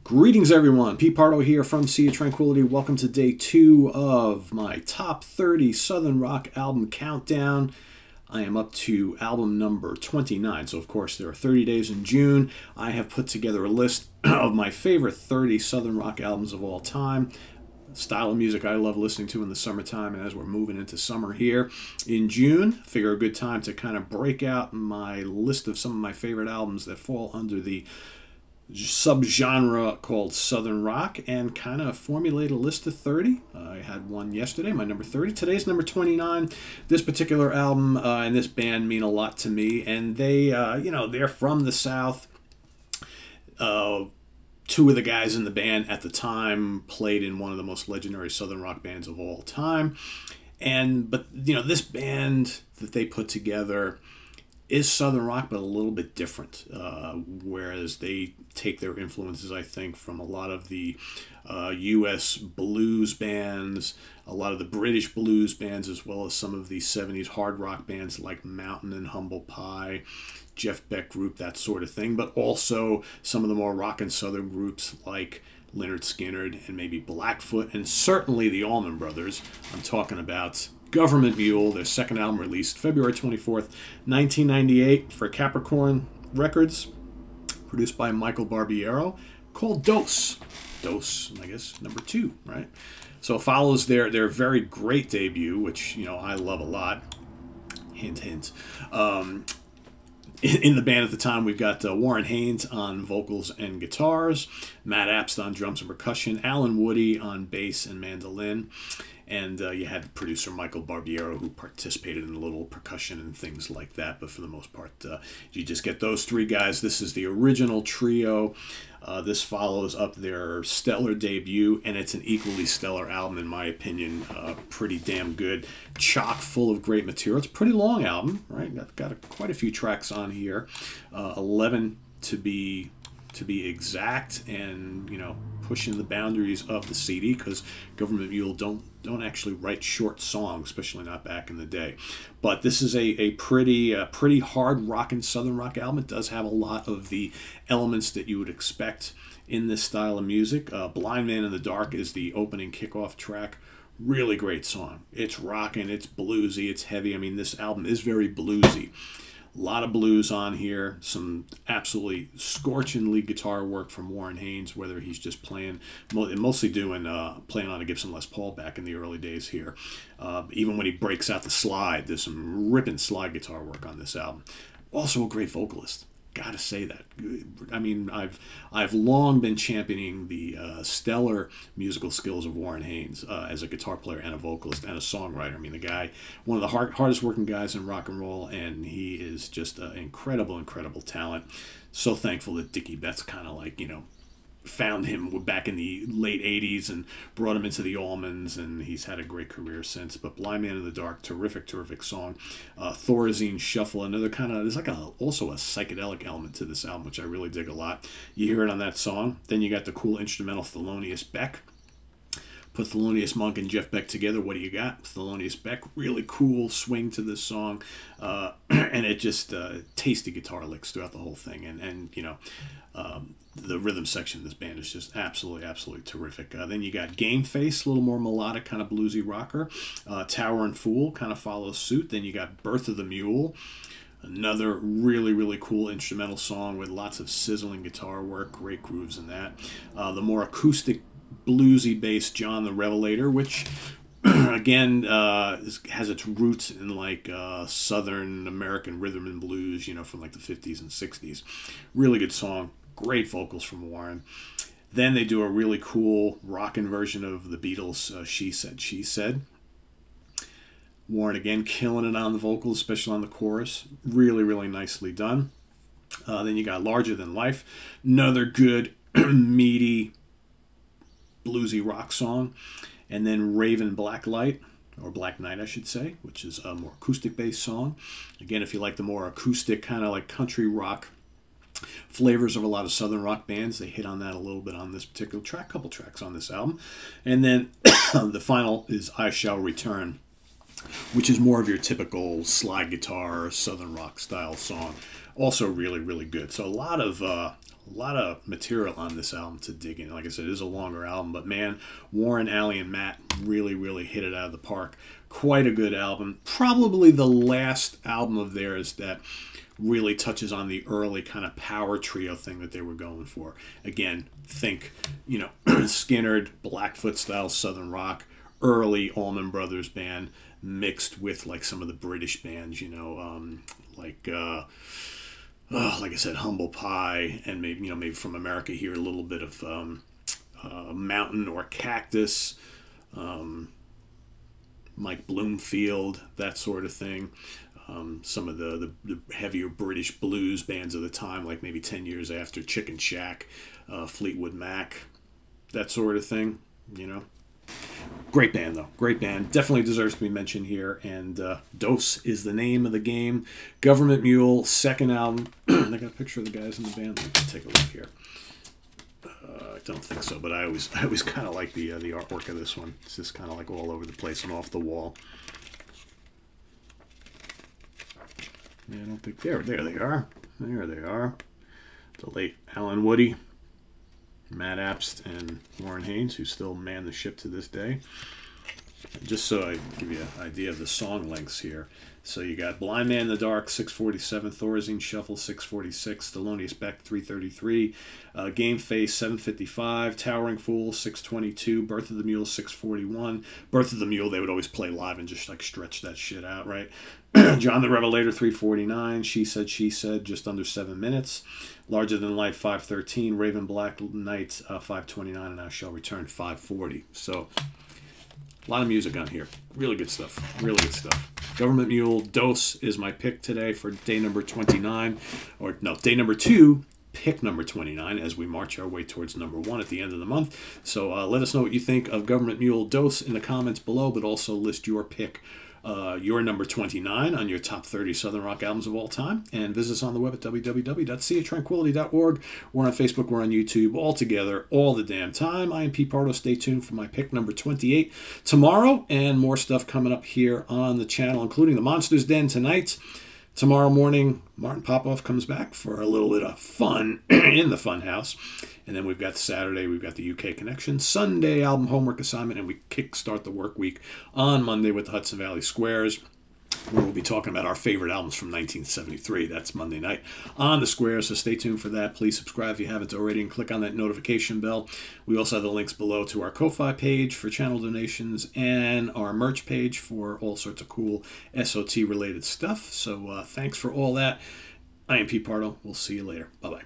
Greetings everyone, Pete Pardo here from Sea of Tranquility. Welcome to day 2 of my top 30 Southern Rock album countdown. I am up to album number 29, so of course there are 30 days in June. I have put together a list of my favorite 30 Southern Rock albums of all time. Style of music I love listening to in the summertime, and as we're moving into summer here in June, figure a good time to kind of break out my list of some of my favorite albums that fall under the subgenre called Southern Rock and kind of formulate a list of 30. I had one yesterday, my number 30. Today's number 29. This particular album and this band mean a lot to me, and they, they're from the South. Two of the guys in the band at the time played in one of the most legendary Southern Rock bands of all time. But this band that they put together is Southern Rock, but a little bit different, whereas they take their influences, I think, from a lot of the U.S. blues bands, a lot of the British blues bands, as well as some of the 70s hard rock bands like Mountain and Humble Pie, Jeff Beck Group, that sort of thing, but also some of the more rock and Southern groups like Lynyrd Skynyrd and maybe Blackfoot, and certainly the Allman Brothers. I'm talking about Government Mule, their second album released February 24th, 1998 for Capricorn Records, produced by Michael Barbiero, called Dose. Dose, I guess, number 2, right? So it follows their very great debut, which, I love a lot. Hint, hint. In the band at the time, we've got Warren Haynes on vocals and guitars, Matt Apst on drums and percussion, Alan Woody on bass and mandolin, and you had producer Michael Barbiero, who participated in a little percussion and things like that, but for the most part, you just get those three guys. This is the original trio. This follows up their stellar debut, and it's an equally stellar album, in my opinion. Pretty damn good. Chock full of great material. It's a pretty long album, right? Got quite a few tracks on here. 11 to be exact, and pushing the boundaries of the CD, because Government Mule don't actually write short songs, especially not back in the day. But this is a pretty hard rock and Southern Rock album. It does have a lot of the elements that you would expect in this style of music. Blind Man in the Dark is the opening kickoff track. Really great song. It's rocking, it's bluesy, it's heavy. I mean, this album is very bluesy. A lot of blues on here, some absolutely scorching lead guitar work from Warren Haynes, whether he's just playing, mostly playing on a Gibson Les Paul back in the early days here. Even when he breaks out the slide, there's some ripping slide guitar work on this album. Also a great vocalist. Gotta say that. I mean, I've long been championing the stellar musical skills of Warren Haynes as a guitar player and a vocalist and a songwriter. I mean, the guy, one of the hardest working guys in rock and roll, and he is just an incredible talent. So thankful that Dickie Betts kind of found him back in the late 80s and brought him into the Allmans, and he's had a great career since. But Blind Man in the Dark, terrific song. Thorazine Shuffle, another kind of, there's also a psychedelic element to this album, which I really dig a lot. You hear it on that song. Then you got the cool instrumental Thelonious Beck. Put Thelonious Monk and Jeff Beck together. What do you got? Thelonious Beck, really cool swing to this song, and it just tasty guitar licks throughout the whole thing, and the rhythm section of this band is just absolutely terrific. Then you got Game Face, a little more melodic, kind of bluesy rocker. Tower and Fool kind of follows suit. Then you got Birth of the Mule, another really cool instrumental song with lots of sizzling guitar work, great grooves in that. The more acoustic, bluesy bass John the Revelator, which again has its roots in Southern American rhythm and blues, from the 50s and 60s. Really good song. Great vocals from Warren. Then they do a really cool rockin' version of the Beatles' She Said, She Said. Warren again killing it on the vocals, especially on the chorus. Really nicely done. Then you got Larger Than Life. Another good, meaty, bluesy rock song. And then Raven Blacklight, or Black Night, I should say, which is a more acoustic-based song. Again, if you like the more acoustic, kind of like country rock flavors of a lot of Southern rock bands, they hit on that a little bit on this particular track, couple tracks on this album. And then the final is I Shall Return, which is more of your typical slide guitar Southern rock style song. Also really good. So a lot of a lot of material on this album to dig in. Like I said, it is a longer album, but man, Warren, Allie, and Matt really hit it out of the park. Quite a good album. Probably the last album of theirs that really touches on the early kind of power trio thing that they were going for. Again, think, you know, Skynyrd, Blackfoot style Southern rock, early Allman Brothers band mixed with like some of the British bands, you know, like I said, Humble Pie, and maybe, you know, maybe from America here a little bit of Mountain or Cactus, Mike Bloomfield, that sort of thing. Some of the heavier British blues bands of the time, like maybe 10 years after Chicken Shack, Fleetwood Mac, that sort of thing, you know. Great band, though. Great band. Definitely deserves to be mentioned here. And Dose is the name of the game. Government Mule, second album. I got a picture of the guys in the band. Let me take a look here. I don't think so, but I always kind of like the artwork of this one. It's just kind of like all over the place and off the wall. Yeah, I don't think there they are. There they are. The late Alan Woody, Matt Apst, and Warren Haynes, who still man the ship to this day. Just so I give you an idea of the song lengths here. So you got Blind Man in the Dark, 6:47, Thorazine Shuffle, 6:46, Thelonious Beck, 3:33, Game Face, 7:55, Towering Fool, 6:22, Birth of the Mule, 6:41. Birth of the Mule, they would always play live and just like stretch that shit out, right? John the Revelator, 3:49, She Said, just under 7 minutes. Larger Than Life, 5:13, Raven Black Knight, 5:29, and I Shall Return, 5:40. So a lot of music on here. Really good stuff. Really good stuff. Government Mule, Dose is my pick today for day number 29. Or, no, day number 2, pick number 29, as we march our way towards number 1 at the end of the month. So let us know what you think of Government Mule, Dose in the comments below, but also list your pick, your number 29 on your top 30 Southern rock albums of all time. And visit us on the web at www.seatranquility.org. We're on Facebook, we're on YouTube, all together, all the damn time. I am Pete Pardo. Stay tuned for my pick number 28 tomorrow, and more stuff coming up here on the channel, including the Monsters Den tonight. Tomorrow morning, Martin Popoff comes back for a little bit of fun in the Fun House. And then we've got Saturday, we've got the UK Connection. Sunday, album homework assignment, and we kickstart the work week on Monday with the Hudson Valley Squares, where we'll be talking about our favorite albums from 1973. That's Monday night on the Squares, so stay tuned for that. Please subscribe if you haven't already, and click on that notification bell. We also have the links below to our Ko-Fi page for channel donations and our merch page for all sorts of cool SOT-related stuff. So thanks for all that. I am Pete Pardo. We'll see you later. Bye-bye.